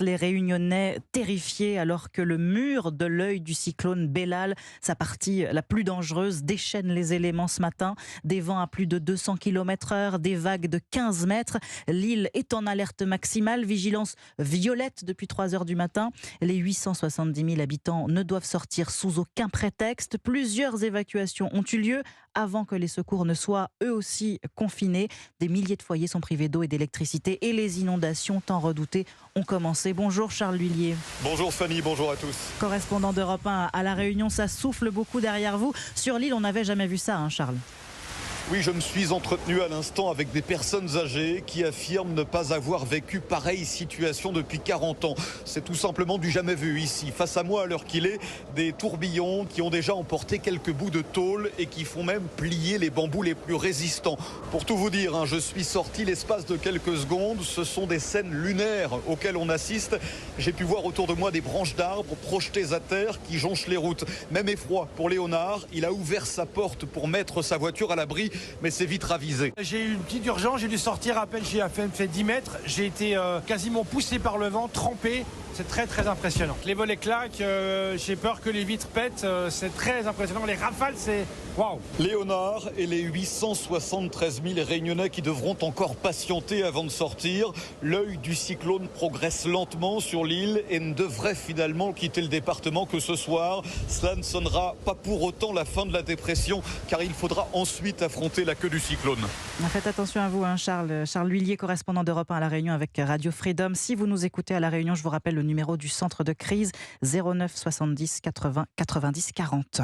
Les Réunionnais terrifiés alors que le mur de l'œil du cyclone Bellal, sa partie la plus dangereuse, déchaîne les éléments ce matin. Des vents à plus de 200 km/h, des vagues de 15 mètres. L'île est en alerte maximale, vigilance violette depuis 3 heures du matin. Les 870 000 habitants ne doivent sortir sous aucun prétexte. Plusieurs évacuations ont eu lieu avant que les secours ne soient eux aussi confinés. Des milliers de foyers sont privés d'eau et d'électricité et les inondations tant redoutées ont commencé. Bonjour Charles Lhuillier. Bonjour Fanny, bonjour à tous. Correspondant d'Europe 1 à La Réunion, ça souffle beaucoup derrière vous. Sur l'île, on n'avait jamais vu ça, hein, Charles. Oui, je me suis entretenu à l'instant avec des personnes âgées qui affirment ne pas avoir vécu pareille situation depuis 40 ans. C'est tout simplement du jamais vu ici. Face à moi, à l'heure qu'il est, des tourbillons qui ont déjà emporté quelques bouts de tôle et qui font même plier les bambous les plus résistants. Pour tout vous dire, je suis sorti l'espace de quelques secondes. Ce sont des scènes lunaires auxquelles on assiste. J'ai pu voir autour de moi des branches d'arbres projetées à terre qui jonchent les routes. Même effroi pour Léonard. Il a ouvert sa porte pour mettre sa voiture à l'abri, mais c'est vite ravisé. J'ai eu une petite urgence, j'ai dû sortir à peine, j'ai fait 10 mètres. J'ai été quasiment poussé par le vent, trempé. C'est très très impressionnant. Les volets claquent, j'ai peur que les vitres pètent. C'est très impressionnant. Les rafales, c'est waouh. Léonard et les 873 000 Réunionnais qui devront encore patienter avant de sortir. L'œil du cyclone progresse lentement sur l'île et ne devrait finalement quitter le département que ce soir. Cela ne sonnera pas pour autant la fin de la dépression, car il faudra ensuite affronter la queue du cyclone. Faites attention à vous, Charles. Charles Lhuillier, correspondant d'Europe 1 à La Réunion avec Radio Freedom. Si vous nous écoutez à La Réunion, je vous rappelle le numéro du centre de crise 09 70 80 90 40.